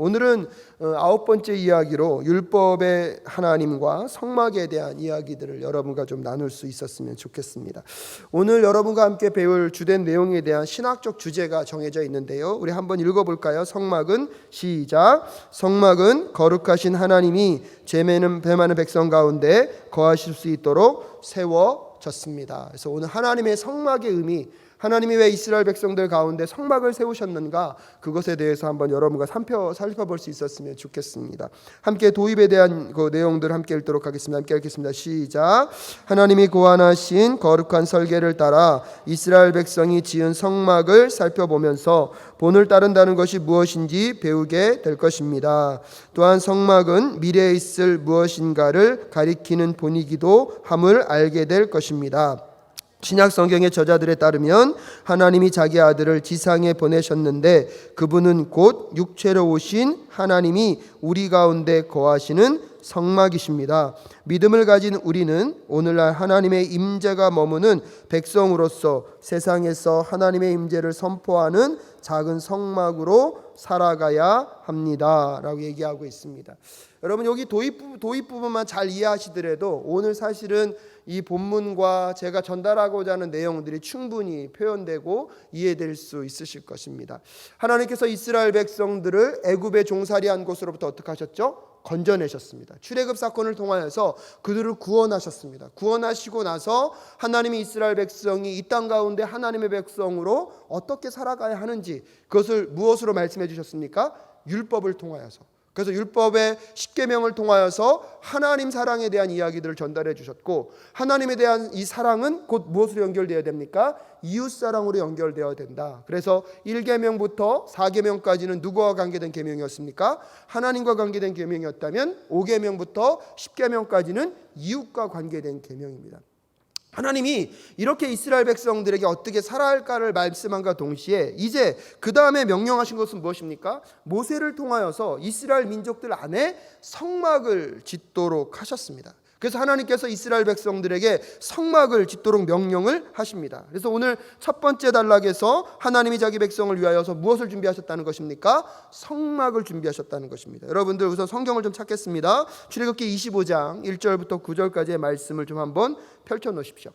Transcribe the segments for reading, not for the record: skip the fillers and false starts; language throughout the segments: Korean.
오늘은 9번째 이야기로 율법의 하나님과 성막에 대한 이야기들을 여러분과 좀 나눌 수 있었으면 좋겠습니다. 오늘 여러분과 함께 배울 주된 내용에 대한 신학적 주제가 정해져 있는데요. 우리 한번 읽어볼까요? 성막은 시작. 성막은 거룩하신 하나님이 죄 많은 백성 가운데 거하실 수 있도록 세워졌습니다. 그래서 오늘 하나님의 성막의 의미, 하나님이 왜 이스라엘 백성들 가운데 성막을 세우셨는가, 그것에 대해서 한번 여러분과 살펴볼 수 있었으면 좋겠습니다. 함께 도입에 대한 그 내용들 함께 읽도록 하겠습니다. 함께 읽겠습니다. 시작. 하나님이 고안하신 거룩한 설계를 따라 이스라엘 백성이 지은 성막을 살펴보면서 본을 따른다는 것이 무엇인지 배우게 될 것입니다. 또한 성막은 미래에 있을 무엇인가를 가리키는 본이기도 함을 알게 될 것입니다. 신약 성경의 저자들에 따르면 하나님이 자기 아들을 지상에 보내셨는데 그분은 곧 육체로 오신 하나님이 우리 가운데 거하시는 성막이십니다. 믿음을 가진 우리는 오늘날 하나님의 임재가 머무는 백성으로서 세상에서 하나님의 임재를 선포하는 작은 성막으로 살아가야 합니다 라고 얘기하고 있습니다. 여러분, 여기 도입 부분만 잘 이해하시더라도 오늘 사실은 이 본문과 제가 전달하고자 하는 내용들이 충분히 표현되고 이해될 수 있으실 것입니다. 하나님께서 이스라엘 백성들을 애굽의 종살이한 곳으로부터 어떻게 하셨죠? 건져내셨습니다. 출애굽 사건을 통하여서 그들을 구원하셨습니다. 구원하시고 나서 하나님이 이스라엘 백성이 이 땅 가운데 하나님의 백성으로 어떻게 살아가야 하는지, 그것을 무엇으로 말씀해 주셨습니까? 율법을 통하여서. 그래서 율법의 10계명을 통하여서 하나님 사랑에 대한 이야기들을 전달해 주셨고, 하나님에 대한 이 사랑은 곧 무엇으로 연결되어야 됩니까? 이웃사랑으로 연결되어야 된다. 그래서 1계명부터 4계명까지는 누구와 관계된 계명이었습니까? 하나님과 관계된 계명이었다면 5계명부터 10계명까지는 이웃과 관계된 계명입니다. 하나님이 이렇게 이스라엘 백성들에게 어떻게 살아야 할까를 말씀함과 동시에 이제 그 다음에 명령하신 것은 무엇입니까? 모세를 통하여서 이스라엘 민족들 안에 성막을 짓도록 하셨습니다. 그래서 하나님께서 이스라엘 백성들에게 성막을 짓도록 명령을 하십니다. 그래서 오늘 첫 번째 단락에서 하나님이 자기 백성을 위하여서 무엇을 준비하셨다는 것입니까? 성막을 준비하셨다는 것입니다. 여러분들 우선 성경을 좀 찾겠습니다. 출애굽기 25장 1절부터 9절까지의 말씀을 좀 한번 펼쳐 놓으십시오.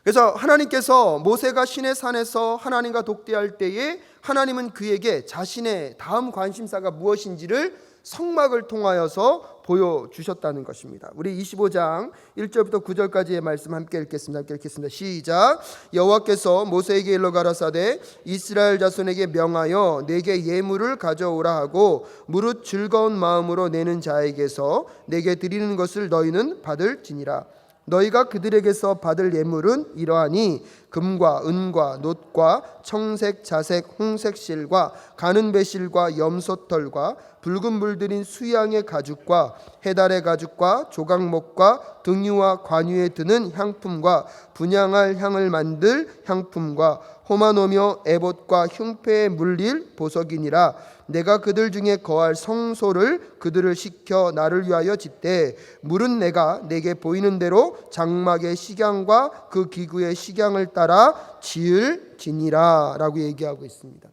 그래서 하나님께서 모세가 시내 산에서 하나님과 독대할 때에 하나님은 그에게 자신의 다음 관심사가 무엇인지를 성막을 통하여서 보여주셨다는 것입니다. 우리 25장 1절부터 9절까지의 말씀 함께 읽겠습니다. 시작. 여호와께서 모세에게 일러 가라사대 이스라엘 자손에게 명하여 내게 예물을 가져오라 하고 무릇 즐거운 마음으로 내는 자에게서 내게 드리는 것을 너희는 받을지니라. 너희가 그들에게서 받을 예물은 이러하니 금과 은과 놋과 청색, 자색, 홍색 실과 가는 배실과 염소털과 붉은 물들인 수양의 가죽과 해달의 가죽과 조각목과 등유와 관유에 드는 향품과 분향할 향을 만들 향품과 호마노며 에봇과 흉패에 물릴 보석이니라. 내가 그들 중에 거할 성소를 그들을 시켜 나를 위하여 짓되 물은 내가 내게 보이는 대로 장막의 식양과 그 기구의 식양을 따라 지을지니라 라고 얘기하고 있습니다.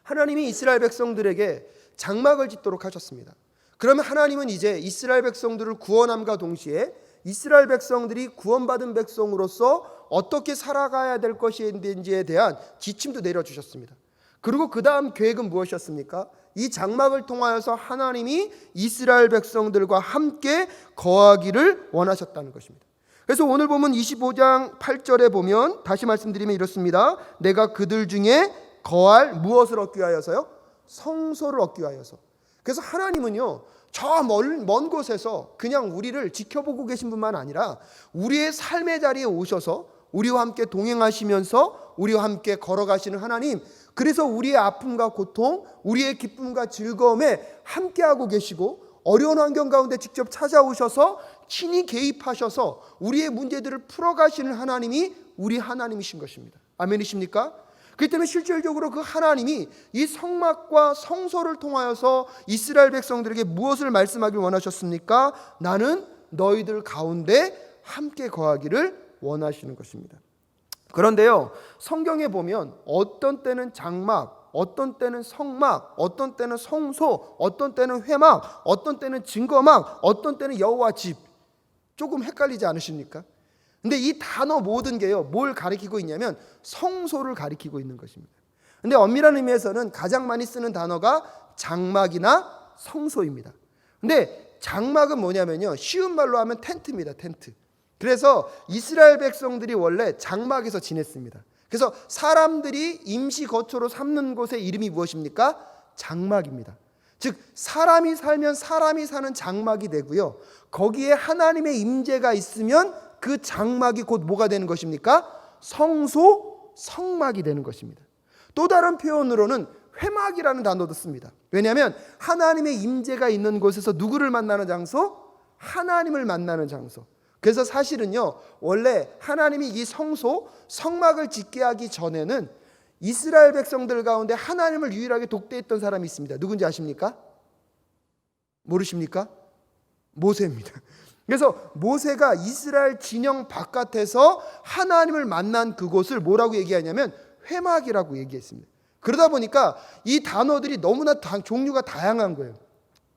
하나님이 이스라엘 백성들에게 장막을 짓도록 하셨습니다. 그러면 하나님은 이제 이스라엘 백성들을 구원함과 동시에 이스라엘 백성들이 구원받은 백성으로서 어떻게 살아가야 될 것인지에 대한 지침도 내려주셨습니다. 그리고 그 다음 계획은 무엇이었습니까? 이 장막을 통하여서 하나님이 이스라엘 백성들과 함께 거하기를 원하셨다는 것입니다. 그래서 오늘 보면 25장 8절에 보면 다시 말씀드리면 이렇습니다. 내가 그들 중에 거할 무엇을 얻기 위하여서요? 성소를 얻기 위하여서. 그래서 하나님은요, 저 먼 곳에서 그냥 우리를 지켜보고 계신 분만 아니라 우리의 삶의 자리에 오셔서 우리와 함께 동행하시면서 우리와 함께 걸어가시는 하나님, 그래서 우리의 아픔과 고통, 우리의 기쁨과 즐거움에 함께하고 계시고 어려운 환경 가운데 직접 찾아오셔서 친히 개입하셔서 우리의 문제들을 풀어가시는 하나님이 우리 하나님이신 것입니다. 아멘이십니까? 그렇기 때문에 실질적으로 그 하나님이 이 성막과 성소를 통하여서 이스라엘 백성들에게 무엇을 말씀하길 원하셨습니까? 나는 너희들 가운데 함께 거하기를 원하시는 것입니다. 그런데요, 성경에 보면 어떤 때는 장막, 어떤 때는 성막, 어떤 때는 성소, 어떤 때는 회막, 어떤 때는 증거막, 어떤 때는 여호와 집. 조금 헷갈리지 않으십니까? 근데 이 단어 모든 게요, 뭘 가리키고 있냐면 성소를 가리키고 있는 것입니다. 근데 엄밀한 의미에서는 가장 많이 쓰는 단어가 장막이나 성소입니다. 근데 장막은 뭐냐면요, 쉬운 말로 하면 텐트입니다. 텐트. 그래서 이스라엘 백성들이 원래 장막에서 지냈습니다. 그래서 사람들이 임시 거처로 삼는 곳의 이름이 무엇입니까? 장막입니다. 즉 사람이 살면 사람이 사는 장막이 되고요, 거기에 하나님의 임재가 있으면 그 장막이 곧 뭐가 되는 것입니까? 성소, 성막이 되는 것입니다. 또 다른 표현으로는 회막이라는 단어도 씁니다. 왜냐하면 하나님의 임재가 있는 곳에서 누구를 만나는 장소? 하나님을 만나는 장소. 그래서 사실은요, 원래 하나님이 이 성소, 성막을 짓게 하기 전에는 이스라엘 백성들 가운데 하나님을 유일하게 독대했던 사람이 있습니다. 누군지 아십니까? 모르십니까? 모세입니다. 그래서 모세가 이스라엘 진영 바깥에서 하나님을 만난 그곳을 뭐라고 얘기하냐면 회막이라고 얘기했습니다. 그러다 보니까 이 단어들이 너무나 종류가 다양한 거예요.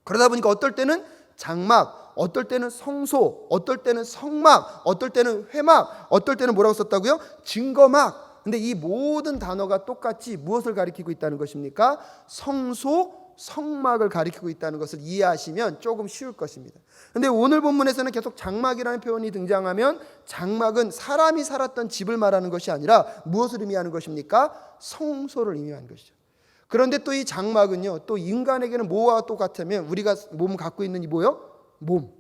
그러다 보니까 어떨 때는 장막, 어떨 때는 성소, 어떨 때는 성막, 어떨 때는 회막, 어떨 때는 뭐라고 썼다고요? 증거막. 근데 이 모든 단어가 똑같이 무엇을 가리키고 있다는 것입니까? 성소, 성막을 가리키고 있다는 것을 이해하시면 조금 쉬울 것입니다. 근데 오늘 본문에서는 계속 장막이라는 표현이 등장하면 장막은 사람이 살았던 집을 말하는 것이 아니라 무엇을 의미하는 것입니까? 성소를 의미하는 것이죠. 그런데 또 이 장막은요, 또 인간에게는 뭐와 똑같으면 우리가 몸 갖고 있는 이 뭐요? 몸.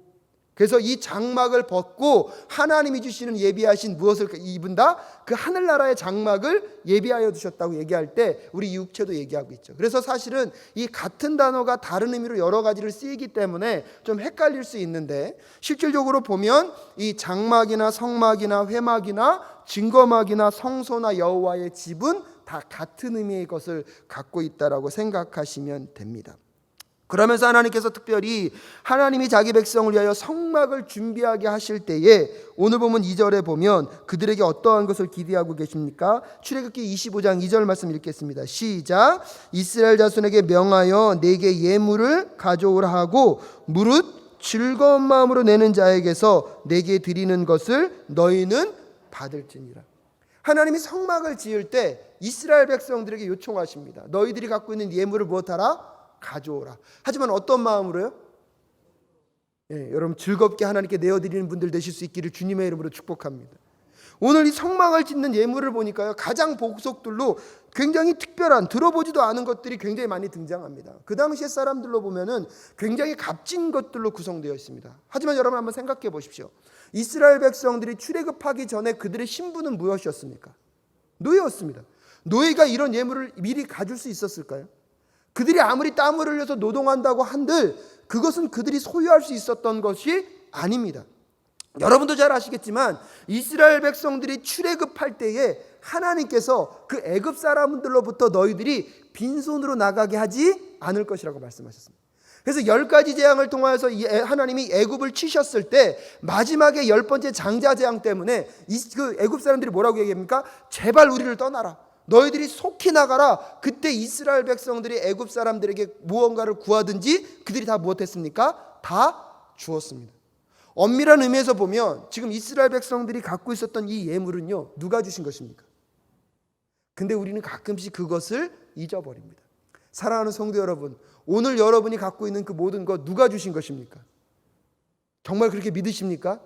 그래서 이 장막을 벗고 하나님이 주시는 예비하신 무엇을 입은다? 그 하늘나라의 장막을 예비하여 두셨다고 얘기할 때 우리 육체도 얘기하고 있죠. 그래서 사실은 이 같은 단어가 다른 의미로 여러 가지를 쓰이기 때문에 좀 헷갈릴 수 있는데, 실질적으로 보면 이 장막이나 성막이나 회막이나 증거막이나 성소나 여호와의 집은 다 같은 의미의 것을 갖고 있다라고 생각하시면 됩니다. 그러면서 하나님께서 특별히 하나님이 자기 백성을 위하여 성막을 준비하게 하실 때에 오늘 보면 2절에 보면 그들에게 어떠한 것을 기대하고 계십니까? 출애굽기 25장 2절 말씀 읽겠습니다. 시작. 이스라엘 자손에게 명하여 내게 예물을 가져오라 하고 무릇 즐거운 마음으로 내는 자에게서 내게 드리는 것을 너희는 받을지니라. 하나님이 성막을 지을 때 이스라엘 백성들에게 요청하십니다. 너희들이 갖고 있는 예물을 무엇하라? 가져오라. 하지만 어떤 마음으로요? 여러분 즐겁게 하나님께 내어드리는 분들 되실 수 있기를 주님의 이름으로 축복합니다. 오늘 이 성막을 짓는 예물을 보니까요, 가장 보석들로 굉장히 특별한, 들어보지도 않은 것들이 굉장히 많이 등장합니다. 그 당시의 사람들로 보면은 굉장히 값진 것들로 구성되어 있습니다. 하지만 여러분 한번 생각해 보십시오. 이스라엘 백성들이 출애굽하기 전에 그들의 신분은 무엇이었습니까? 노예였습니다. 노예가 이런 예물을 미리 가질 수 있었을까요? 그들이 아무리 땀을 흘려서 노동한다고 한들 그것은 그들이 소유할 수 있었던 것이 아닙니다. 여러분도 잘 아시겠지만 이스라엘 백성들이 출애굽할 때에 하나님께서 그 애굽 사람들로부터 너희들이 빈손으로 나가게 하지 않을 것이라고 말씀하셨습니다. 그래서 10가지 재앙을 통하여서 하나님이 애굽을 치셨을 때 마지막에 10번째 장자 재앙 때문에 그 애굽 사람들이 뭐라고 얘기합니까? 제발 우리를 떠나라. 너희들이 속히 나가라. 그때 이스라엘 백성들이 애굽 사람들에게 무언가를 구하든지 그들이 다 무엇했습니까? 다 주었습니다. 엄밀한 의미에서 보면 지금 이스라엘 백성들이 갖고 있었던 이 예물은요, 누가 주신 것입니까? 근데 우리는 가끔씩 그것을 잊어버립니다. 사랑하는 성도 여러분, 오늘 여러분이 갖고 있는 그 모든 것 누가 주신 것입니까? 정말 그렇게 믿으십니까?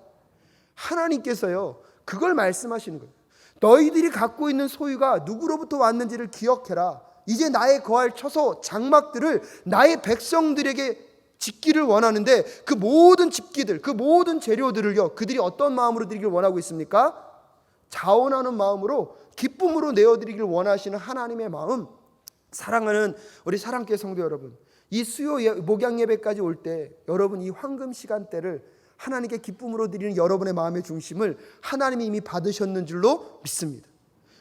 하나님께서요, 그걸 말씀하시는 거예요. 너희들이 갖고 있는 소유가 누구로부터 왔는지를 기억해라. 이제 나의 거할 처소, 장막들을 나의 백성들에게 짓기를 원하는데 그 모든 집기들, 그 모든 재료들을요, 그들이 어떤 마음으로 드리길 원하고 있습니까? 자원하는 마음으로, 기쁨으로 내어드리길 원하시는 하나님의 마음. 사랑하는 우리 사랑교회 성도 여러분, 이 수요 목양 예배까지 올 때 여러분 이 황금 시간대를 하나님께 기쁨으로 드리는 여러분의 마음의 중심을 하나님이 이미 받으셨는 줄로 믿습니다.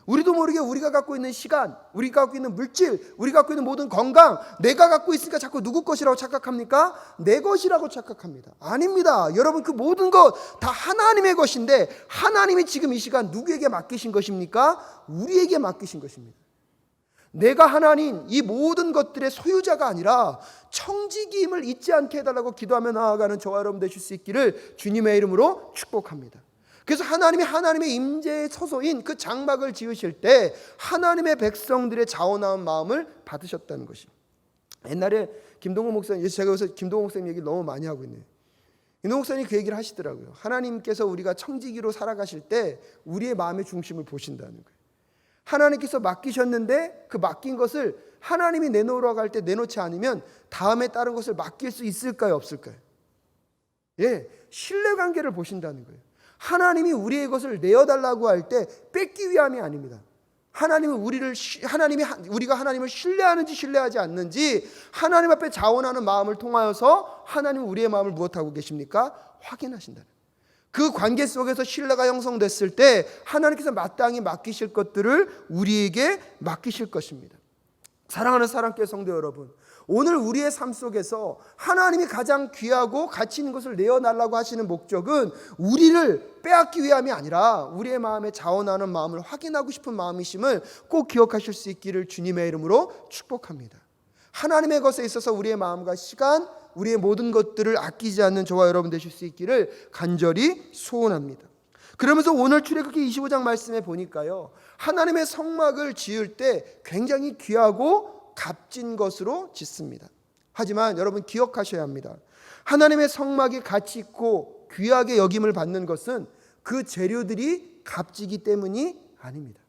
우리도 모르게 우리가 갖고 있는 시간, 우리가 갖고 있는 물질, 우리가 갖고 있는 모든 건강, 내가 갖고 있으니까 자꾸 누구 것이라고 착각합니까? 내 것이라고 착각합니다. 아닙니다. 여러분 그 모든 것 다 하나님의 것인데 하나님이 지금 이 시간 누구에게 맡기신 것입니까? 우리에게 맡기신 것입니다. 내가 하나님 이 모든 것들의 소유자가 아니라 청지기임을 잊지 않게 해달라고 기도하며 나아가는 저와 여러분 되실 수 있기를 주님의 이름으로 축복합니다. 그래서 하나님이 하나님의 임재의 처소인 그 장막을 지으실 때 하나님의 백성들의 자원한 마음을 받으셨다는 것입니다. 옛날에 김동호 목사님, 제가 여기서 김동호 목사님 얘기를 너무 많이 하고 있네요. 김동호 목사님이 그 얘기를 하시더라고요. 하나님께서 우리가 청지기로 살아가실 때 우리의 마음의 중심을 보신다는 거예요. 하나님께서 맡기셨는데 그 맡긴 것을 하나님이 내놓으러 갈 때 내놓지 않으면 다음에 다른 것을 맡길 수 있을까요, 없을까요? 예, 신뢰관계를 보신다는 거예요. 하나님이 우리의 것을 내어달라고 할 때 뺏기 위함이 아닙니다. 하나님은 우리가 하나님을 신뢰하는지 신뢰하지 않는지 하나님 앞에 자원하는 마음을 통하여서 하나님은 우리의 마음을 무엇하고 계십니까? 확인하신다는 거예요. 그 관계 속에서 신뢰가 형성됐을 때 하나님께서 마땅히 맡기실 것들을 우리에게 맡기실 것입니다. 사랑하는 사랑교회 성도 여러분, 오늘 우리의 삶 속에서 하나님이 가장 귀하고 가치 있는 것을 내어달라고 하시는 목적은 우리를 빼앗기 위함이 아니라 우리의 마음에 자원하는 마음을 확인하고 싶은 마음이심을 꼭 기억하실 수 있기를 주님의 이름으로 축복합니다. 하나님의 것에 있어서 우리의 마음과 시간, 우리의 모든 것들을 아끼지 않는 저와 여러분 되실 수 있기를 간절히 소원합니다. 그러면서 오늘 출애굽기 25장 말씀에 보니까요, 하나님의 성막을 지을 때 굉장히 귀하고 값진 것으로 짓습니다. 하지만 여러분 기억하셔야 합니다. 하나님의 성막이 가치 있고 귀하게 여김을 받는 것은 그 재료들이 값지기 때문이 아닙니다.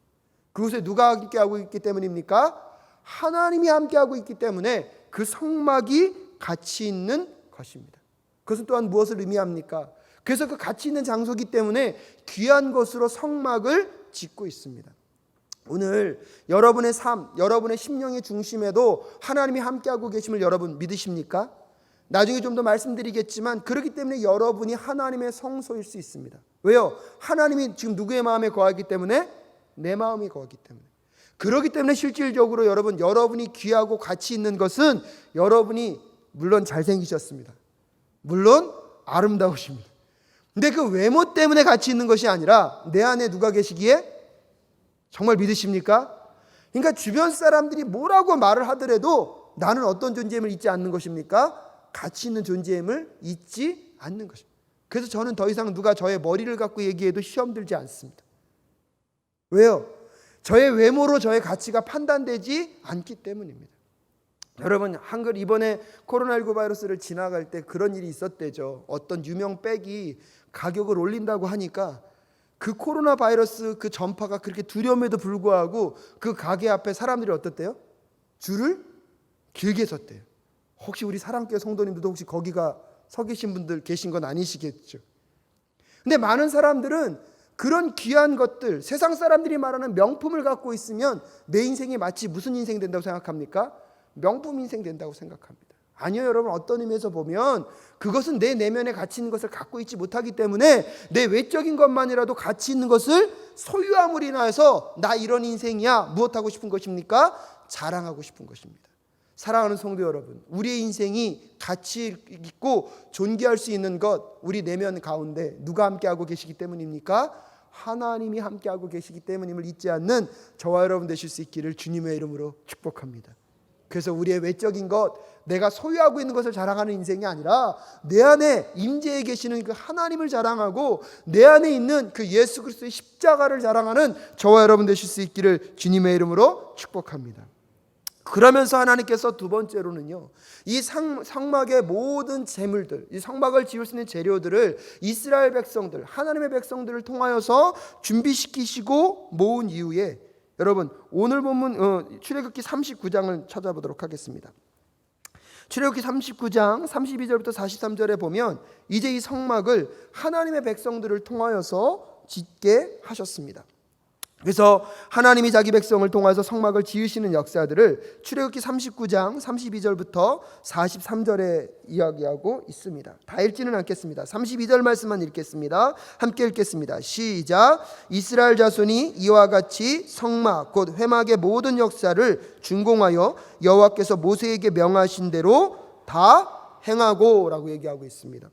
그것에 누가 함께하고 있기 때문입니까? 하나님이 함께하고 있기 때문에 그 성막이 가치 있는 것입니다. 그것은 또한 무엇을 의미합니까? 그래서 그 가치 있는 장소이기 때문에 귀한 것으로 성막을 짓고 있습니다. 오늘 여러분의 삶, 여러분의 심령의 중심에도 하나님이 함께하고 계심을 여러분 믿으십니까? 나중에 좀 더 말씀드리겠지만 그렇기 때문에 여러분이 하나님의 성소일 수 있습니다. 왜요? 하나님이 지금 누구의 마음에 거하기 때문에? 내 마음이 거하기 때문에. 그렇기 때문에 실질적으로 여러분이 귀하고 가치 있는 것은 여러분이 물론 잘생기셨습니다. 물론 아름다우십니다. 근데 그 외모 때문에 가치 있는 것이 아니라 내 안에 누가 계시기에? 정말 믿으십니까? 그러니까 주변 사람들이 뭐라고 말을 하더라도 나는 어떤 존재임을 잊지 않는 것입니까? 가치 있는 존재임을 잊지 않는 것입니다. 그래서 저는 더 이상 누가 저의 머리를 갖고 얘기해도 시험 들지 않습니다. 왜요? 저의 외모로 저의 가치가 판단되지 않기 때문입니다. 여러분, 한글 이번에 코로나19 바이러스를 지나갈 때 그런 일이 있었대죠. 어떤 유명 백이 가격을 올린다고 하니까 그 코로나 바이러스 그 전파가 그렇게 두려움에도 불구하고 그 가게 앞에 사람들이 어떻대요? 줄을 길게 섰대요. 혹시 우리 사랑교회 성도님들도 혹시 거기가 서 계신 분들 계신 건 아니시겠죠? 근데 많은 사람들은 그런 귀한 것들, 세상 사람들이 말하는 명품을 갖고 있으면 내 인생이 마치 무슨 인생이 된다고 생각합니까? 명품 인생 된다고 생각합니다. 아니요, 여러분, 어떤 의미에서 보면 그것은 내 내면에 가치 있는 것을 갖고 있지 못하기 때문에 내 외적인 것만이라도 가치 있는 것을 소유함으로 인하여서 나 이런 인생이야, 무엇하고 싶은 것입니까? 자랑하고 싶은 것입니다. 사랑하는 성도 여러분, 우리의 인생이 가치 있고 존귀할 수 있는 것, 우리 내면 가운데 누가 함께하고 계시기 때문입니까? 하나님이 함께하고 계시기 때문임을 잊지 않는 저와 여러분 되실 수 있기를 주님의 이름으로 축복합니다. 그래서 우리의 외적인 것, 내가 소유하고 있는 것을 자랑하는 인생이 아니라 내 안에 임재해 계시는 그 하나님을 자랑하고 내 안에 있는 그 예수 그리스도의 십자가를 자랑하는 저와 여러분 되실 수 있기를 주님의 이름으로 축복합니다. 그러면서 하나님께서 두 번째로는요, 이 성막의 모든 재물들, 이 성막을 지을 수 있는 재료들을 이스라엘 백성들, 하나님의 백성들을 통하여서 준비시키시고 모은 이후에, 여러분 오늘 본문 출애굽기 39장을 찾아보도록 하겠습니다. 출애굽기 39장 32절부터 43절에 보면 이제 이 성막을 하나님의 백성들을 통하여서 짓게 하셨습니다. 그래서 하나님이 자기 백성을 통해서 성막을 지으시는 역사들을 출애굽기 39장 32절부터 43절에 이야기하고 있습니다. 다 읽지는 않겠습니다. 32절 말씀만 읽겠습니다. 함께 읽겠습니다. 시작. 이스라엘 자손이 이와 같이 성막 곧 회막의 모든 역사를 준공하여 여호와께서 모세에게 명하신 대로 다 행하고 라고 얘기하고 있습니다.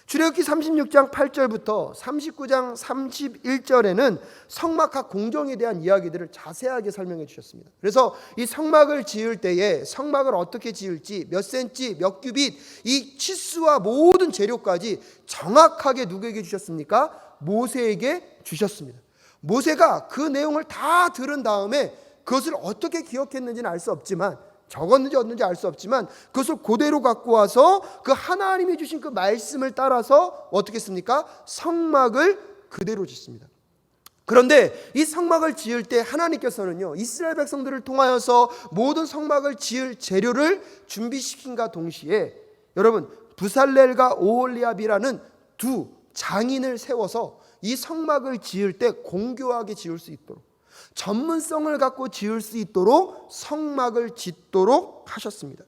출애굽기 36장 8절부터 39장 31절에는 성막 각 공정에 대한 이야기들을 자세하게 설명해 주셨습니다. 그래서 이 성막을 지을 때에 성막을 어떻게 지을지, 몇 센치, 몇 규빗, 이 치수와 모든 재료까지 정확하게 누구에게 주셨습니까? 모세에게 주셨습니다. 모세가 그 내용을 다 들은 다음에 그것을 어떻게 기억했는지는 알 수 없지만, 적었는지 없는지 알 수 없지만 그것을 그대로 갖고 와서 그 하나님이 주신 그 말씀을 따라서 어떻게 했습니까? 성막을 그대로 짓습니다. 그런데 이 성막을 지을 때 하나님께서는요, 이스라엘 백성들을 통하여서 모든 성막을 지을 재료를 준비시킨과 동시에 여러분, 부살렐과 오홀리압이라는 두 장인을 세워서 이 성막을 지을 때 공교하게 지을 수 있도록, 전문성을 갖고 지을 수 있도록 성막을 짓도록 하셨습니다.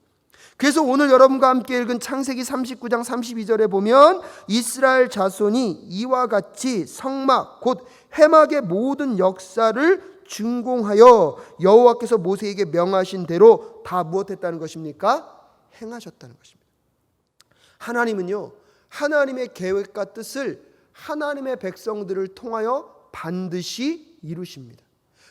그래서 오늘 여러분과 함께 읽은 창세기 39장 32절에 보면 이스라엘 자손이 이와 같이 성막 곧 회막의 모든 역사를 준공하여 여호와께서 모세에게 명하신 대로 다 무엇했다는 것입니까? 행하셨다는 것입니다. 하나님은요, 하나님의 계획과 뜻을 하나님의 백성들을 통하여 반드시 이루십니다.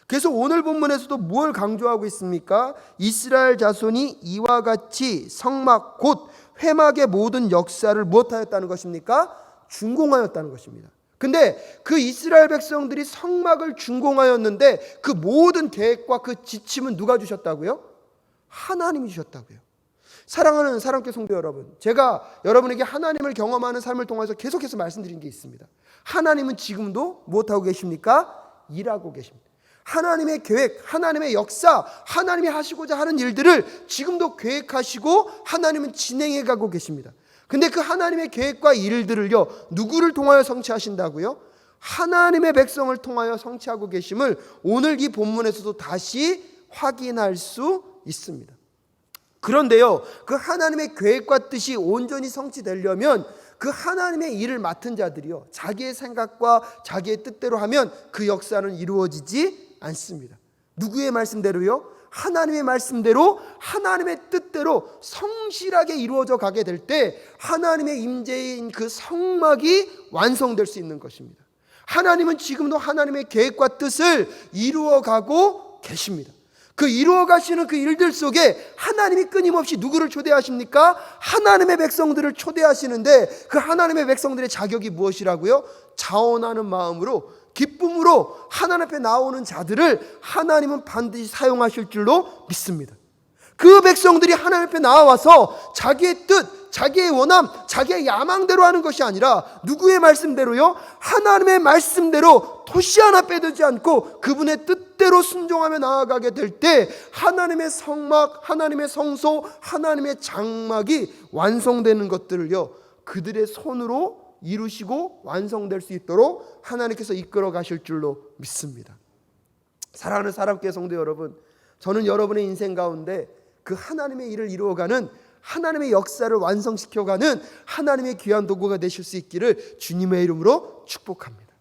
그래서 오늘 본문에서도 뭘 강조하고 있습니까? 이스라엘 자손이 이와 같이 성막 곧 회막의 모든 역사를 무엇하였다는 것입니까? 준공하였다는 것입니다. 근데 그 이스라엘 백성들이 성막을 준공하였는데 그 모든 계획과 그 지침은 누가 주셨다고요? 하나님이 주셨다고요. 사랑하는 사랑교회 성도 여러분, 제가 여러분에게 하나님을 경험하는 삶을 통해서 계속해서 말씀드린 게 있습니다. 하나님은 지금도 무엇하고 계십니까? 일하고 계십니다. 하나님의 계획, 하나님의 역사, 하나님이 하시고자 하는 일들을 지금도 계획하시고 하나님은 진행해 가고 계십니다. 근데 그 하나님의 계획과 일들을요, 누구를 통하여 성취하신다고요? 하나님의 백성을 통하여 성취하고 계심을 오늘 이 본문에서도 다시 확인할 수 있습니다. 그런데요, 그 하나님의 계획과 뜻이 온전히 성취되려면 그 하나님의 일을 맡은 자들이요, 자기의 생각과 자기의 뜻대로 하면 그 역사는 이루어지지 않습니다. 누구의 말씀대로요? 하나님의 말씀대로, 하나님의 뜻대로 성실하게 이루어져 가게 될 때 하나님의 임재인 그 성막이 완성될 수 있는 것입니다. 하나님은 지금도 하나님의 계획과 뜻을 이루어가고 계십니다. 그 이루어가시는 그 일들 속에 하나님이 끊임없이 누구를 초대하십니까? 하나님의 백성들을 초대하시는데 그 하나님의 백성들의 자격이 무엇이라고요? 자원하는 마음으로, 기쁨으로 하나님 앞에 나오는 자들을 하나님은 반드시 사용하실 줄로 믿습니다. 그 백성들이 하나님 앞에 나와서 자기의 뜻, 자기의 원함, 자기의 야망대로 하는 것이 아니라 누구의 말씀대로요? 하나님의 말씀대로 토시 하나 빼두지 않고 그분의 뜻대로 순종하며 나아가게 될 때 하나님의 성막, 하나님의 성소, 하나님의 장막이 완성되는 것들을요, 그들의 손으로 이루시고 완성될 수 있도록 하나님께서 이끌어 가실 줄로 믿습니다. 사랑하는 사람교회 성도 여러분, 저는 여러분의 인생 가운데 그 하나님의 일을 이루어가는, 하나님의 역사를 완성시켜가는 하나님의 귀한 도구가 되실 수 있기를 주님의 이름으로 축복합니다.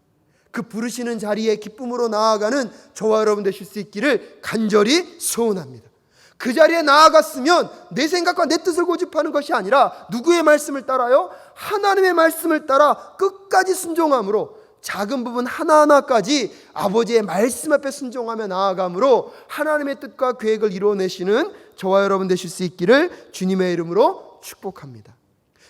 그 부르시는 자리에 기쁨으로 나아가는 저와 여러분 되실 수 있기를 간절히 소원합니다. 그 자리에 나아갔으면 내 생각과 내 뜻을 고집하는 것이 아니라 누구의 말씀을 따라요? 하나님의 말씀을 따라 끝까지 순종함으로 작은 부분 하나하나까지 아버지의 말씀 앞에 순종하며 나아감으로 하나님의 뜻과 계획을 이루어내시는 저와 여러분 되실 수 있기를 주님의 이름으로 축복합니다.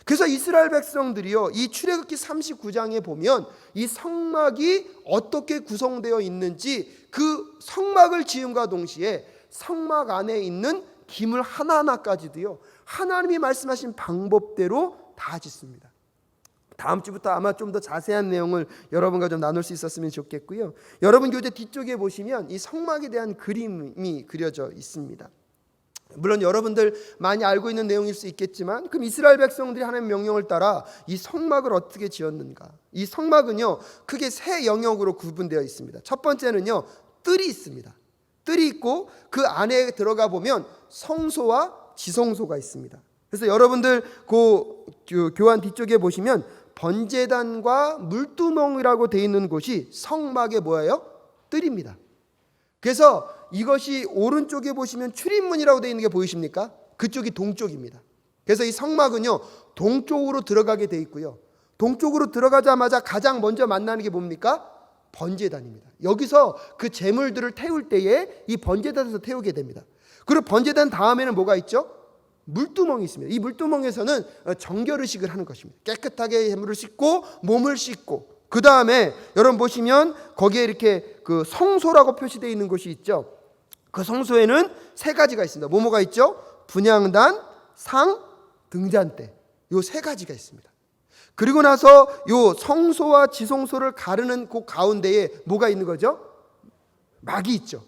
그래서 이스라엘 백성들이요, 이 출애굽기 39장에 보면 이 성막이 어떻게 구성되어 있는지, 그 성막을 지음과 동시에 성막 안에 있는 기물 하나하나까지도요, 하나님이 말씀하신 방법대로 다 짓습니다. 다음 주부터 아마 좀 더 자세한 내용을 여러분과 좀 나눌 수 있었으면 좋겠고요. 여러분 교재 뒤쪽에 보시면 이 성막에 대한 그림이 그려져 있습니다. 물론 여러분들 많이 알고 있는 내용일 수 있겠지만, 그럼 이스라엘 백성들이 하나님의 명령을 따라 이 성막을 어떻게 지었는가? 이 성막은요, 크게 세 영역으로 구분되어 있습니다. 첫 번째는요, 뜰이 있습니다. 뜰이 있고 그 안에 들어가 보면 성소와 지성소가 있습니다. 그래서 여러분들 그 교환 뒤쪽에 보시면 번제단과 물두멍이라고 되어 있는 곳이 성막의 뭐예요? 뜰입니다. 그래서 이것이 오른쪽에 보시면 출입문이라고 되어 있는 게 보이십니까? 그쪽이 동쪽입니다. 그래서 이 성막은요, 동쪽으로 들어가게 되어 있고요, 동쪽으로 들어가자마자 가장 먼저 만나는 게 뭡니까? 번제단입니다. 여기서 그 제물들을 태울 때에 이 번제단에서 태우게 됩니다. 그리고 번제단 다음에는 뭐가 있죠? 물두멍이 있습니다. 이 물두멍에서는 정결의식을 하는 것입니다. 깨끗하게 제물을 씻고 몸을 씻고, 그 다음에 여러분 보시면 거기에 이렇게 그 성소라고 표시되어 있는 곳이 있죠. 그 성소에는 세 가지가 있습니다. 뭐가 있죠? 분향단, 상, 등잔대, 요 세 가지가 있습니다. 그리고 나서 요 성소와 지성소를 가르는 그 가운데에 뭐가 있는 거죠? 막이 있죠.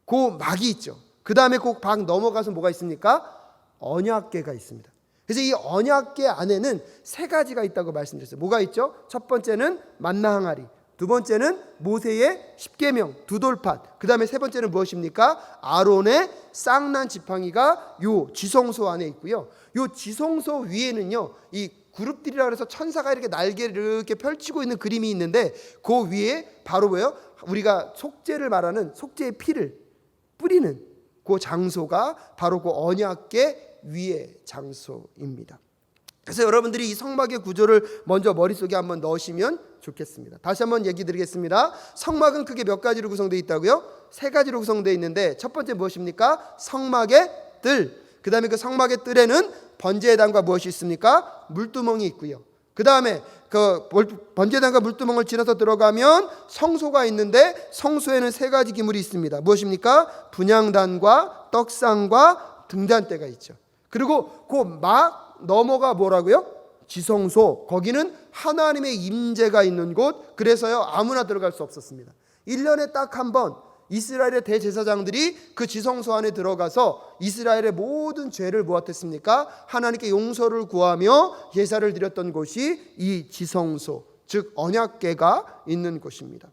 그 막이 있죠. 그 다음에 그 방 넘어가서 뭐가 있습니까? 언약궤가 있습니다. 그래서 이 언약궤 안에는 세 가지가 있다고 말씀드렸어요. 뭐가 있죠? 첫 번째는 만나 항아리, 두 번째는 모세의 십계명 두 돌판, 그 다음에 세 번째는 무엇입니까? 아론의 쌍난 지팡이가 요 지성소 안에 있고요. 요 지성소 위에는요, 이 그룹들이라 그래서 천사가 이렇게 날개를 이렇게 펼치고 있는 그림이 있는데, 그 위에 바로 뭐예요? 우리가 속죄를 말하는 속죄의 피를 뿌리는 그 장소가 바로 그 언약궤 위의 장소입니다. 그래서 여러분들이 이 성막의 구조를 먼저 머릿속에 한번 넣으시면 좋겠습니다. 다시 한번 얘기 드리겠습니다. 성막은 크게 몇 가지로 구성되어 있다고요? 세 가지로 구성되어 있는데, 첫 번째 무엇입니까? 성막의 뜰. 그 다음에 그 성막의 뜰에는 번제단과 무엇이 있습니까? 물두멍이 있고요. 그 다음에 그 번제단과 물두멍을 지나서 들어가면 성소가 있는데, 성소에는 세 가지 기물이 있습니다. 무엇입니까? 분향단과 떡상과 등잔대가 있죠. 그리고 그 막 넘어가 뭐라고요? 지성소. 거기는 하나님의 임재가 있는 곳. 그래서요, 아무나 들어갈 수 없었습니다. 1년에 딱 한 번 이스라엘의 대제사장들이 그 지성소 안에 들어가서 이스라엘의 모든 죄를 무엇했습니까? 하나님께 용서를 구하며 제사를 드렸던 곳이 이 지성소, 즉 언약궤가 있는 곳입니다.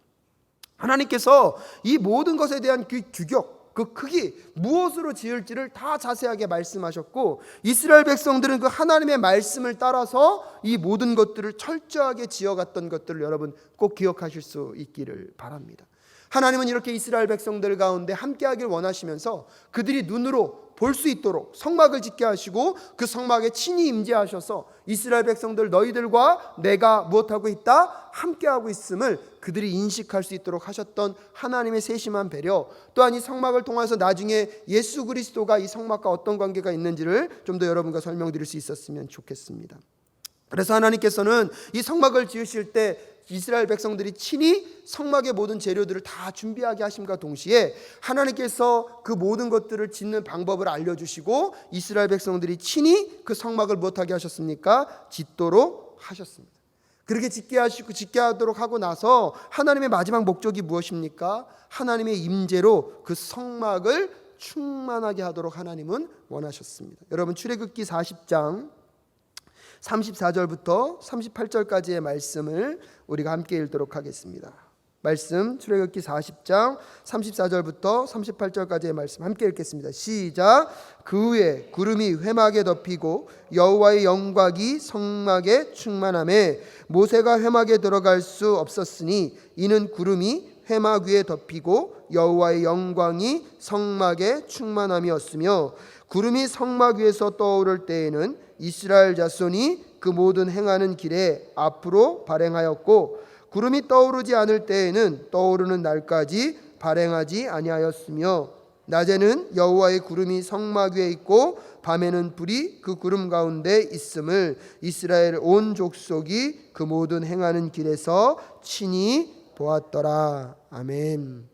하나님께서 이 모든 것에 대한 그 규격, 그 크기, 무엇으로 지을지를 다 자세하게 말씀하셨고, 이스라엘 백성들은 그 하나님의 말씀을 따라서 이 모든 것들을 철저하게 지어갔던 것들을 여러분 꼭 기억하실 수 있기를 바랍니다. 하나님은 이렇게 이스라엘 백성들 가운데 함께하길 원하시면서 그들이 눈으로 볼 수 있도록 성막을 짓게 하시고, 그 성막에 친히 임재하셔서 이스라엘 백성들, 너희들과 내가 무엇하고 있다? 함께하고 있음을 그들이 인식할 수 있도록 하셨던 하나님의 세심한 배려, 또한 이 성막을 통해서 나중에 예수 그리스도가 이 성막과 어떤 관계가 있는지를 좀 더 여러분과 설명드릴 수 있었으면 좋겠습니다. 그래서 하나님께서는 이 성막을 지으실 때 이스라엘 백성들이 친히 성막의 모든 재료들을 다 준비하게 하심과 동시에 하나님께서 그 모든 것들을 짓는 방법을 알려주시고, 이스라엘 백성들이 친히 그 성막을 못하게 하셨습니까? 짓도록 하셨습니다. 그렇게 짓게 하도록 하고 나서 하나님의 마지막 목적이 무엇입니까? 하나님의 임재로 그 성막을 충만하게 하도록 하나님은 원하셨습니다. 여러분, 출애굽기 40장 34절부터 38절까지의 말씀을 우리가 함께 읽도록 하겠습니다. 말씀, 출애굽기 40장 34절부터 38절까지의 말씀 함께 읽겠습니다. 시작. 그 후에 구름이 회막에 덮이고 여호와의 영광이 성막에 충만하매 모세가 회막에 들어갈 수 없었으니, 이는 구름이 회막 위에 덮이고 여호와의 영광이 성막에 충만함이었으며, 구름이 성막 위에서 떠오를 때에는 이스라엘 자손이 그 모든 행하는 길에 앞으로 발행하였고, 구름이 떠오르지 않을 때에는 떠오르는 날까지 발행하지 아니하였으며, 낮에는 여호와의 구름이 성막 위에 있고 밤에는 불이 그 구름 가운데 있음을 이스라엘 온 족속이 그 모든 행하는 길에서 친히 보았더라. 아멘.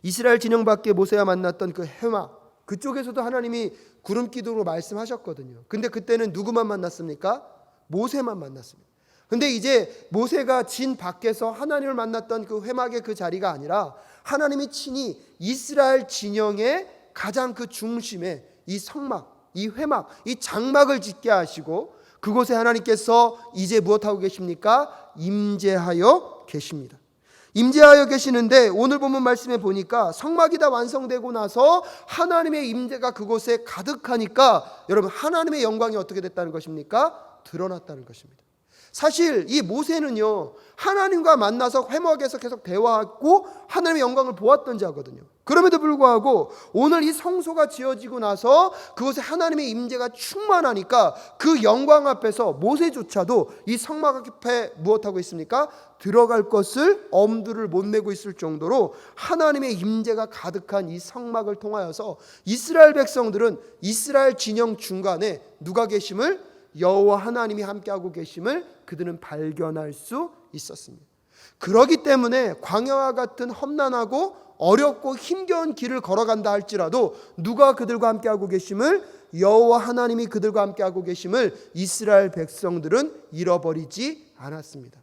이스라엘 진영 밖에 모세와 만났던 그 회막, 그쪽에서도 하나님이 구름 기둥으로 말씀하셨거든요. 근데 그때는 누구만 만났습니까? 모세만 만났습니다. 근데 이제 모세가 진 밖에서 하나님을 만났던 그 회막의 그 자리가 아니라, 하나님이 친히 이스라엘 진영의 가장 그 중심에 이 성막, 이 회막, 이 장막을 짓게 하시고, 그곳에 하나님께서 이제 무엇하고 계십니까? 임재하여 계십니다. 임재하여 계시는데, 오늘 본문 말씀에 보니까 성막이 다 완성되고 나서 하나님의 임재가 그곳에 가득하니까, 여러분, 하나님의 영광이 어떻게 됐다는 것입니까? 드러났다는 것입니다. 사실 이 모세는요, 하나님과 만나서 회막에서 계속 대화하고 하나님의 영광을 보았던 자거든요. 그럼에도 불구하고 오늘 이 성소가 지어지고 나서 그곳에 하나님의 임재가 충만하니까 그 영광 앞에서 모세조차도 이 성막 앞에 무엇하고 있습니까? 들어갈 것을 엄두를 못 내고 있을 정도로 하나님의 임재가 가득한 이 성막을 통하여서 이스라엘 백성들은 이스라엘 진영 중간에 누가 계심을, 여호와 하나님이 함께하고 계심을 그들은 발견할 수 있었습니다. 그렇기 때문에 광야와 같은 험난하고 어렵고 힘겨운 길을 걸어간다 할지라도 누가 그들과 함께하고 계심을, 여호와 하나님이 그들과 함께하고 계심을 이스라엘 백성들은 잃어버리지 않았습니다.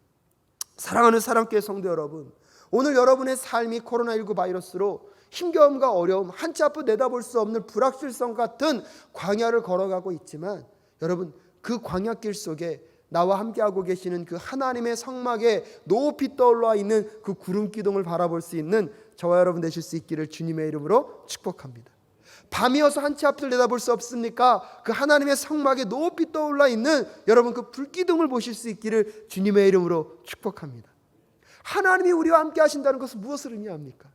사랑하는 사랑교회 성도 여러분, 오늘 여러분의 삶이 코로나19 바이러스로 힘겨움과 어려움, 한치 앞을 내다볼 수 없는 불확실성 같은 광야를 걸어가고 있지만, 여러분 그 광야길 속에 나와 함께하고 계시는 그 하나님의 성막에 높이 떠올라 있는 그 구름 기둥을 바라볼 수 있는 저와 여러분 되실 수 있기를 주님의 이름으로 축복합니다. 밤이어서 한치 앞을 내다볼 수 없습니까? 그 하나님의 성막에 높이 떠올라 있는 여러분 그 불기둥을 보실 수 있기를 주님의 이름으로 축복합니다. 하나님이 우리와 함께 하신다는 것은 무엇을 의미합니까?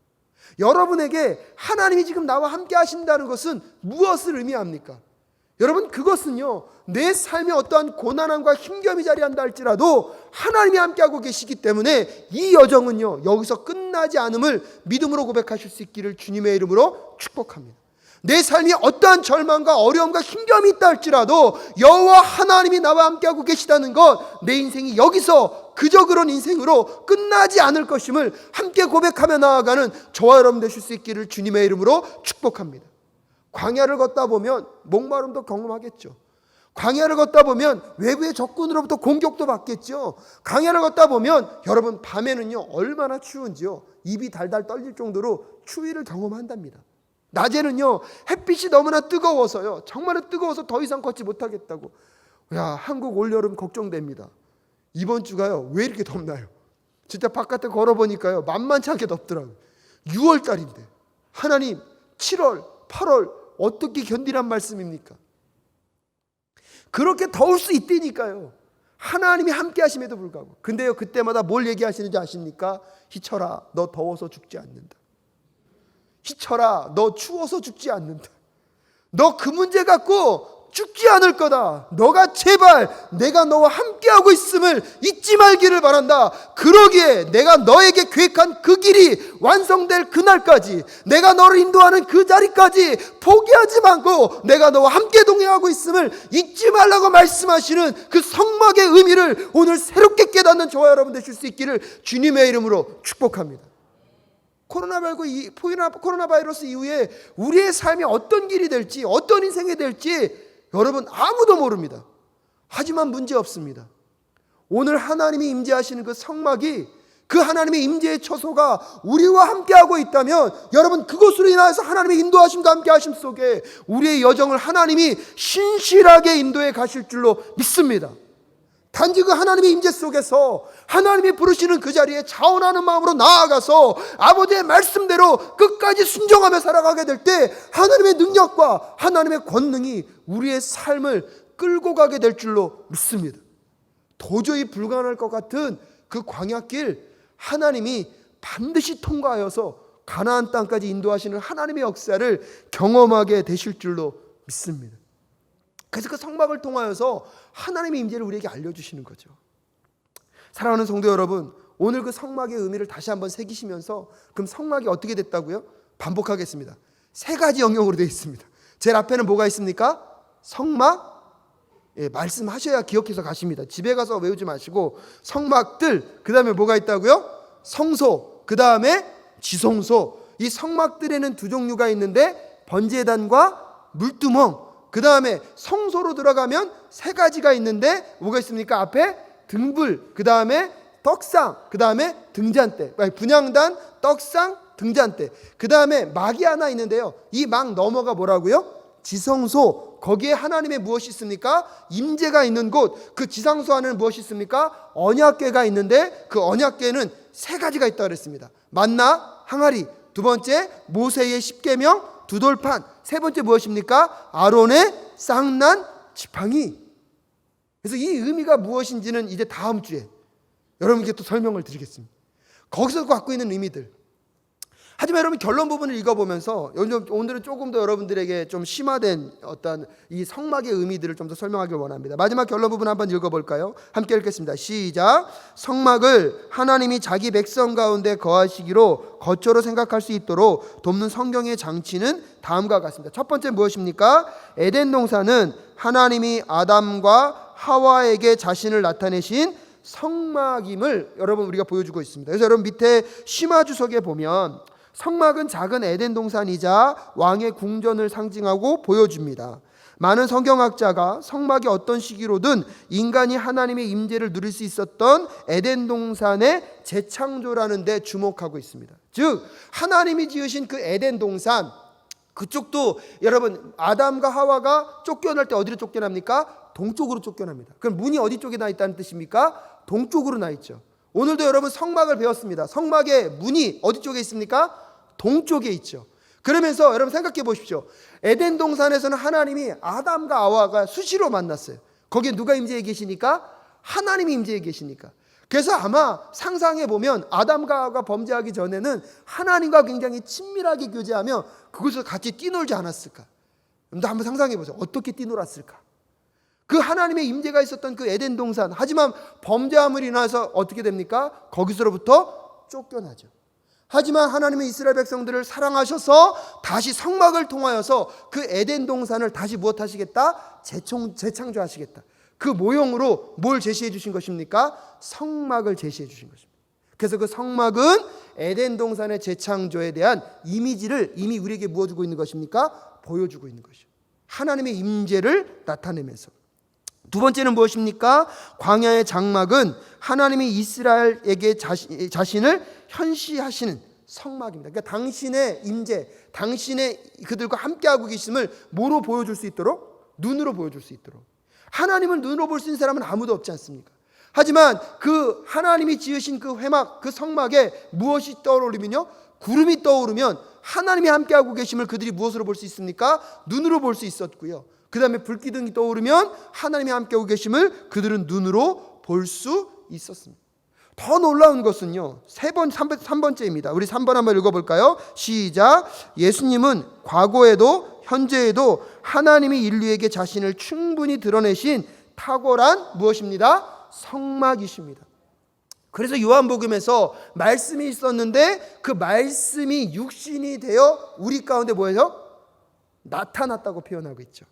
여러분에게 하나님이 지금 나와 함께 하신다는 것은 무엇을 의미합니까? 여러분 그것은요, 내 삶에 어떠한 고난함과 힘겨움이 자리한다 할지라도 하나님이 함께하고 계시기 때문에 이 여정은요 여기서 끝나지 않음을 믿음으로 고백하실 수 있기를 주님의 이름으로 축복합니다. 내 삶이 어떠한 절망과 어려움과 힘겨움이 있다 할지라도 여호와 하나님이 나와 함께하고 계시다는 것, 내 인생이 여기서 그저 그런 인생으로 끝나지 않을 것임을 함께 고백하며 나아가는 저와 여러분 되실 수 있기를 주님의 이름으로 축복합니다. 광야를 걷다 보면 목마름도 경험하겠죠. 광야를 걷다 보면 외부의 적군으로부터 공격도 받겠죠. 광야를 걷다 보면 여러분 밤에는요 얼마나 추운지요, 입이 달달 떨릴 정도로 추위를 경험한답니다. 낮에는요 햇빛이 너무나 뜨거워서요, 정말 뜨거워서 더 이상 걷지 못하겠다고. 야, 한국 올여름 걱정됩니다. 이번 주가요 왜 이렇게 덥나요? 진짜 바깥에 걸어보니까요 만만치 않게 덥더라고요. 6월 달인데 하나님 7월 8월 어떻게 견디란 말씀입니까? 그렇게 더울 수 있다니까요. 하나님이 함께 하심에도 불구하고. 근데요 그때마다 뭘 얘기하시는지 아십니까? 희철아 너 더워서 죽지 않는다. 희철아 너 추워서 죽지 않는다. 너 그 문제 갖고 죽지 않을 거다. 너가 제발 내가 너와 함께하고 있음을 잊지 말기를 바란다. 그러기에 내가 너에게 계획한 그 길이 완성될 그날까지, 내가 너를 인도하는 그 자리까지 포기하지 말고 내가 너와 함께 동행하고 있음을 잊지 말라고 말씀하시는 그 성막의 의미를 오늘 새롭게 깨닫는 저와 여러분 되실 수 있기를 주님의 이름으로 축복합니다. 코로나 바이러스 이후에 우리의 삶이 어떤 길이 될지, 어떤 인생이 될지 여러분 아무도 모릅니다. 하지만 문제 없습니다. 오늘 하나님이 임재하시는 그 성막이, 그 하나님의 임재의 처소가 우리와 함께하고 있다면 여러분 그것으로 인하여서 하나님의 인도하심과 함께하심 속에 우리의 여정을 하나님이 신실하게 인도해 가실 줄로 믿습니다. 단지 그 하나님의 임재 속에서 하나님이 부르시는 그 자리에 자원하는 마음으로 나아가서 아버지의 말씀대로 끝까지 순종하며 살아가게 될 때 하나님의 능력과 하나님의 권능이 우리의 삶을 끌고 가게 될 줄로 믿습니다. 도저히 불가능할 것 같은 그 광야길 하나님이 반드시 통과하여서 가나안 땅까지 인도하시는 하나님의 역사를 경험하게 되실 줄로 믿습니다. 그래서 그 성막을 통하여서 하나님의 임재를 우리에게 알려주시는 거죠. 사랑하는 성도 여러분, 오늘 그 성막의 의미를 다시 한번 새기시면서 그럼 성막이 어떻게 됐다고요? 반복하겠습니다. 3가지 영역으로 되어 있습니다. 제일 앞에는 뭐가 있습니까? 성막, 말씀하셔야 기억해서 가십니다. 집에 가서 외우지 마시고 성막들, 그 다음에 뭐가 있다고요? 성소, 그 다음에 지성소. 이 성막들에는 2종류가 있는데 번제단과 물두멍, 그 다음에 성소로 들어가면 3가지가 있는데 뭐가 있습니까? 앞에 등불, 그 다음에 떡상, 그 다음에 등잔대. 분향단, 떡상, 등잔대. 그 다음에 막이 하나 있는데요, 이 막 너머가 뭐라고요? 지성소. 거기에 하나님의 무엇이 있습니까? 임재가 있는 곳. 그 지성소 안에는 무엇이 있습니까? 언약궤가 있는데 그 언약궤는 3가지가 있다고 그랬습니다. 만나, 항아리. 2번째 모세의 십계명, 두돌판. 3번째 무엇입니까? 아론의 쌍난 지팡이. 그래서 이 의미가 무엇인지는 이제 다음 주에 여러분께 또 설명을 드리겠습니다. 거기서 갖고 있는 의미들. 하지만 여러분 결론 부분을 읽어보면서 오늘은 조금 더 여러분들에게 좀 심화된 어떤 이 성막의 의미들을 좀 더 설명하길 원합니다. 마지막 결론 부분 한번 읽어볼까요? 함께 읽겠습니다. 시작. 성막을 하나님이 자기 백성 가운데 거하시기로 거처로 생각할 수 있도록 돕는 성경의 장치는 다음과 같습니다. 첫 번째 무엇입니까? 에덴 동산은 하나님이 아담과 하와에게 자신을 나타내신 성막임을 여러분 우리가 보여주고 있습니다. 그래서 여러분 밑에 심화 주석에 보면 성막은 작은 에덴 동산이자 왕의 궁전을 상징하고 보여줍니다. 많은 성경학자가 성막이 어떤 시기로든 인간이 하나님의 임재를 누릴 수 있었던 에덴 동산의 재창조라는 데 주목하고 있습니다. 즉 하나님이 지으신 그 에덴 동산, 그쪽도 여러분 아담과 하와가 쫓겨날 때 어디로 쫓겨납니까? 동쪽으로 쫓겨납니다. 그럼 문이 어디 쪽에 나 있다는 뜻입니까? 동쪽으로 나 있죠. 오늘도 여러분 성막을 배웠습니다. 성막의 문이 어디 쪽에 있습니까? 동쪽에 있죠. 그러면서 여러분 생각해 보십시오. 에덴 동산에서는 하나님이 아담과 하와가 수시로 만났어요. 거기에 누가 임재해 계시니까? 하나님이 임재해 계시니까. 그래서 아마 상상해 보면 아담과 하와가 범죄하기 전에는 하나님과 굉장히 친밀하게 교제하며 그곳에서 같이 뛰놀지 않았을까? 여러분도 한번 상상해 보세요. 어떻게 뛰놀았을까? 그 하나님의 임재가 있었던 그 에덴 동산, 하지만 범죄함을 인해서 어떻게 됩니까? 거기서로부터 쫓겨나죠. 하지만 하나님의 이스라엘 백성들을 사랑하셔서 다시 성막을 통하여서 그 에덴 동산을 다시 무엇하시겠다? 재창조하시겠다. 그 모형으로 뭘 제시해 주신 것입니까? 성막을 제시해 주신 것입니다. 그래서 그 성막은 에덴 동산의 재창조에 대한 이미지를 이미 우리에게 무어주고 있는 것입니까? 보여주고 있는 것이죠. 하나님의 임재를 나타내면서. 두 번째는 무엇입니까? 광야의 장막은 하나님이 이스라엘에게 자신을 현시하시는 성막입니다. 그러니까 당신의 임재, 당신의 그들과 함께하고 계심을 뭐로 보여줄 수 있도록? 눈으로 보여줄 수 있도록. 하나님을 눈으로 볼 수 있는 사람은 아무도 없지 않습니까? 하지만 그 하나님이 지으신 그 회막, 그 성막에 무엇이 떠오르면요? 구름이 떠오르면 하나님이 함께하고 계심을 그들이 무엇으로 볼 수 있습니까? 눈으로 볼 수 있었고요. 그 다음에 불기둥이 떠오르면 하나님이 함께하고 계심을 그들은 눈으로 볼 수 있었습니다. 더 놀라운 것은요, 3번째입니다. 우리 3번 한번 읽어볼까요? 시작. 예수님은 과거에도 현재에도 하나님이 인류에게 자신을 충분히 드러내신 탁월한 무엇입니다? 성막이십니다. 그래서 요한복음에서 말씀이 있었는데 그 말씀이 육신이 되어 우리 가운데 뭐예요? 나타났다고 표현하고 있죠.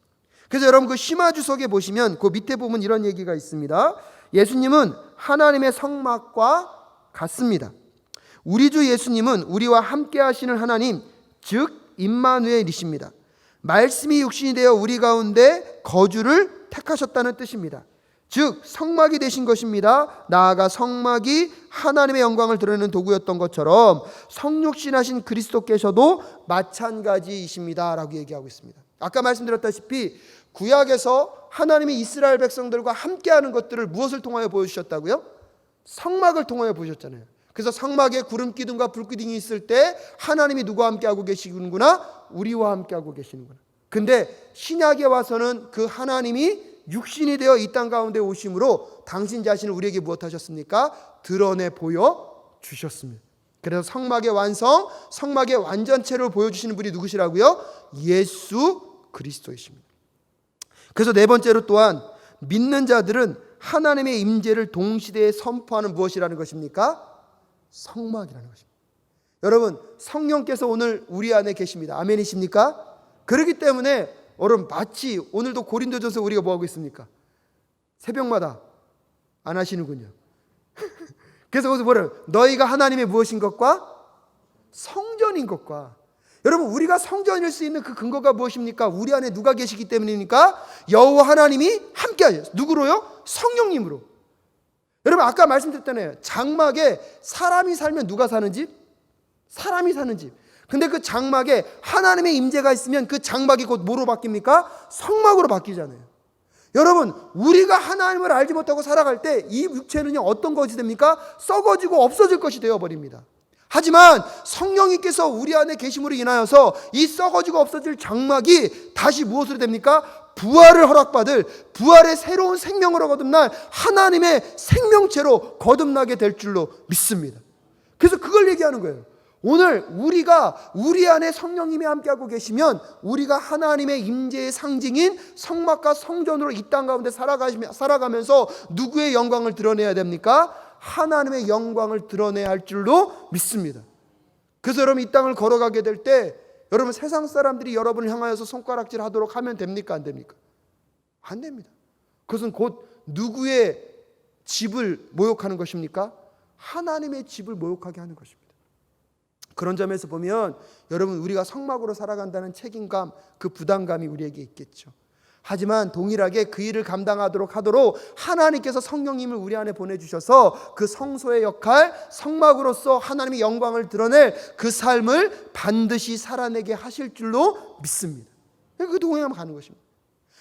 그래서 여러분 그 심화주석에 보시면 그 밑에 보면 이런 얘기가 있습니다. 예수님은 하나님의 성막과 같습니다. 우리 주 예수님은 우리와 함께 하시는 하나님, 즉 임마누엘이십니다. 말씀이 육신이 되어 우리 가운데 거주를 택하셨다는 뜻입니다. 즉 성막이 되신 것입니다. 나아가 성막이 하나님의 영광을 드러내는 도구였던 것처럼 성육신하신 그리스도께서도 마찬가지이십니다 라고 얘기하고 있습니다. 아까 말씀드렸다시피 구약에서 하나님이 이스라엘 백성들과 함께하는 것들을 무엇을 통하여 보여주셨다고요? 성막을 통하여 보여주셨잖아요. 그래서 성막에 구름 기둥과 불 기둥이 있을 때 하나님이 누구와 함께하고 계시는구나? 우리와 함께하고 계시는구나. 근데 신약에 와서는 그 하나님이 육신이 되어 이 땅 가운데 오심으로 당신 자신을 우리에게 무엇하셨습니까? 드러내 보여주셨습니다. 그래서 성막의 완성, 성막의 완전체를 보여주시는 분이 누구시라고요? 예수 그리스도이십니다. 그래서 네 번째로 또한 믿는 자들은 하나님의 임재를 동시대에 선포하는 무엇이라는 것입니까? 성막이라는 것입니다. 여러분 성령께서 오늘 우리 안에 계십니다. 아멘이십니까? 그렇기 때문에 여러분 마치 오늘도 고린도전서 우리가 뭐하고 있습니까? 새벽마다 안 하시는군요. 그래서 거기서 뭐래요? 너희가 하나님의 무엇인 것과 성전인 것과. 여러분 우리가 성전일 수 있는 그 근거가 무엇입니까? 우리 안에 누가 계시기 때문입니까? 여호와 하나님이 함께하죠. 누구로요? 성령님으로. 여러분 아까 말씀드렸잖아요. 장막에 사람이 살면 누가 사는 집? 사람이 사는 집. 근데 그 장막에 하나님의 임재가 있으면 그 장막이 곧 뭐로 바뀝니까? 성막으로 바뀌잖아요. 여러분 우리가 하나님을 알지 못하고 살아갈 때 이 육체는요 어떤 것이 됩니까? 썩어지고 없어질 것이 되어버립니다. 하지만 성령님께서 우리 안에 계심으로 인하여서 이 썩어지고 없어질 장막이 다시 무엇으로 됩니까? 부활을 허락받을, 부활의 새로운 생명으로 거듭날 하나님의 생명체로 거듭나게 될 줄로 믿습니다. 그래서 그걸 얘기하는 거예요. 오늘 우리가 우리 안에 성령님이 함께하고 계시면 우리가 하나님의 임재의 상징인 성막과 성전으로 이 땅 가운데 살아가면서 누구의 영광을 드러내야 됩니까? 하나님의 영광을 드러내야 할 줄로 믿습니다. 그래서 여러분 이 땅을 걸어가게 될 때 여러분 세상 사람들이 여러분을 향하여서 손가락질 하도록 하면 됩니까? 안 됩니까? 안 됩니다. 그것은 곧 누구의 집을 모욕하는 것입니까? 하나님의 집을 모욕하게 하는 것입니다. 그런 점에서 보면 여러분 우리가 성막으로 살아간다는 책임감, 그 부담감이 우리에게 있겠죠. 하지만 동일하게 그 일을 감당하도록 하도록 하나님께서 성령님을 우리 안에 보내주셔서 그 성소의 역할, 성막으로서 하나님의 영광을 드러낼 그 삶을 반드시 살아내게 하실 줄로 믿습니다. 그 동행하면 가는 것입니다.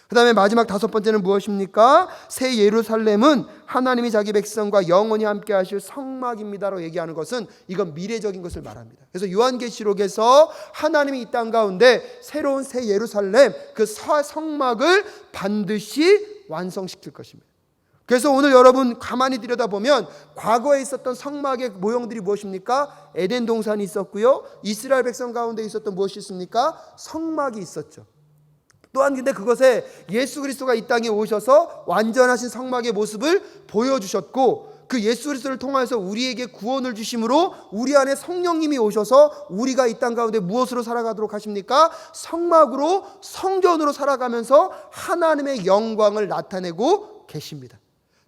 그 다음에 마지막 5번째는 무엇입니까? 새 예루살렘은 하나님이 자기 백성과 영원히 함께 하실 성막입니다라고 얘기하는 것은 이건 미래적인 것을 말합니다. 그래서 요한계시록에서 하나님이 이 땅 가운데 새로운 새 예루살렘, 그 성막을 반드시 완성시킬 것입니다. 그래서 오늘 여러분 가만히 들여다보면 과거에 있었던 성막의 모형들이 무엇입니까? 에덴 동산이 있었고요, 이스라엘 백성 가운데 있었던 무엇이 있습니까? 성막이 있었죠. 또한 근데 그것에 예수 그리스도가 이 땅에 오셔서 완전하신 성막의 모습을 보여주셨고, 그 예수 그리스도를 통해서 우리에게 구원을 주심으로 우리 안에 성령님이 오셔서 우리가 이 땅 가운데 무엇으로 살아가도록 하십니까? 성막으로, 성전으로 살아가면서 하나님의 영광을 나타내고 계십니다.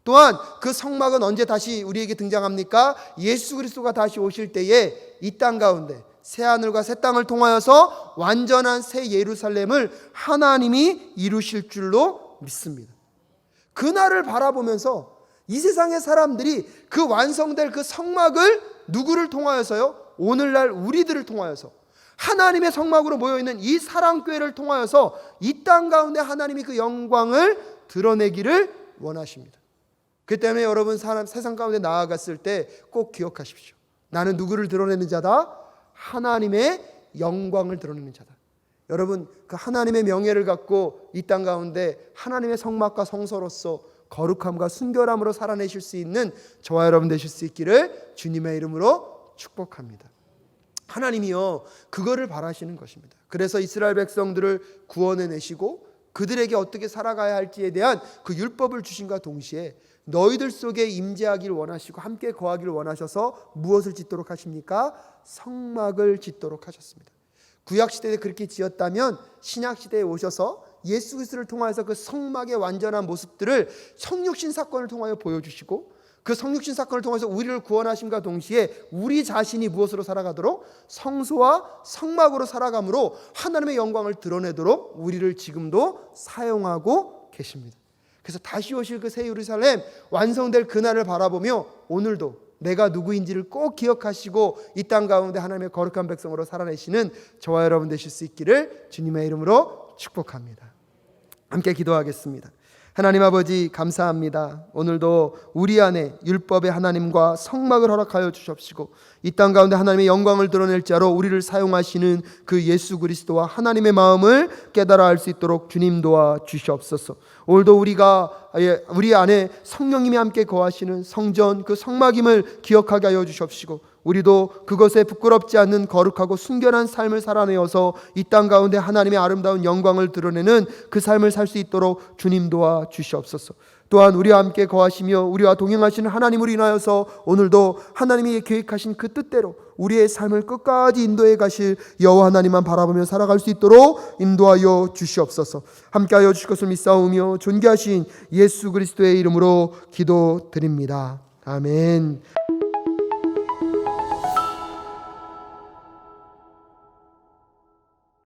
또한 그 성막은 언제 다시 우리에게 등장합니까? 예수 그리스도가 다시 오실 때에 이 땅 가운데 새하늘과 새 땅을 통하여서 완전한 새 예루살렘을 하나님이 이루실 줄로 믿습니다. 그날을 바라보면서 이 세상의 사람들이 그 완성될 그 성막을 누구를 통하여서요? 오늘날 우리들을 통하여서 하나님의 성막으로 모여있는 이 사랑교회를 통하여서 이 땅 가운데 하나님이 그 영광을 드러내기를 원하십니다. 그 때문에 여러분 세상 가운데 나아갔을 때 꼭 기억하십시오. 나는 누구를 드러내는 자다? 하나님의 영광을 드러내는 자다. 여러분 그 하나님의 명예를 갖고 이 땅 가운데 하나님의 성막과 성소로서 거룩함과 순결함으로 살아내실 수 있는 저와 여러분 되실 수 있기를 주님의 이름으로 축복합니다. 하나님이요 그거를 바라시는 것입니다. 그래서 이스라엘 백성들을 구원해내시고 그들에게 어떻게 살아가야 할지에 대한 그 율법을 주신과 동시에 너희들 속에 임재하기를 원하시고 함께 거하기를 원하셔서 무엇을 짓도록 하십니까? 성막을 짓도록 하셨습니다. 구약시대에 그렇게 지었다면 신약시대에 오셔서 예수 그리스도를 통하여서 그 성막의 완전한 모습들을 성육신 사건을 통하여 보여주시고 그 성육신 사건을 통해서 우리를 구원하심과 동시에 우리 자신이 무엇으로 살아가도록? 성소와 성막으로 살아감으로 하나님의 영광을 드러내도록 우리를 지금도 사용하고 계십니다. 그래서 다시 오실 그 새 예루살렘 완성될 그날을 바라보며 오늘도 내가 누구인지를 꼭 기억하시고 이 땅 가운데 하나님의 거룩한 백성으로 살아내시는 저와 여러분 되실 수 있기를 주님의 이름으로 축복합니다. 함께 기도하겠습니다. 하나님 아버지 감사합니다. 오늘도 우리 안에 율법의 하나님과 성막을 허락하여 주십시고 이 땅 가운데 하나님의 영광을 드러낼 자로 우리를 사용하시는 그 예수 그리스도와 하나님의 마음을 깨달아 알 수 있도록 주님 도와 주시옵소서. 오늘도 우리 안에 성령님이 함께 거하시는 성전 그 성막임을 기억하게 하여 주십시고 우리도 그것에 부끄럽지 않는 거룩하고 순결한 삶을 살아내어서 이 땅 가운데 하나님의 아름다운 영광을 드러내는 그 삶을 살 수 있도록 주님 도와 주시옵소서. 또한 우리와 함께 거하시며 우리와 동행하시는 하나님을 인하여서 오늘도 하나님이 계획하신 그 뜻대로 우리의 삶을 끝까지 인도해 가실 여호와 하나님만 바라보며 살아갈 수 있도록 인도하여 주시옵소서. 함께하여 주실 것을 믿사오며 존귀하신 예수 그리스도의 이름으로 기도드립니다. 아멘.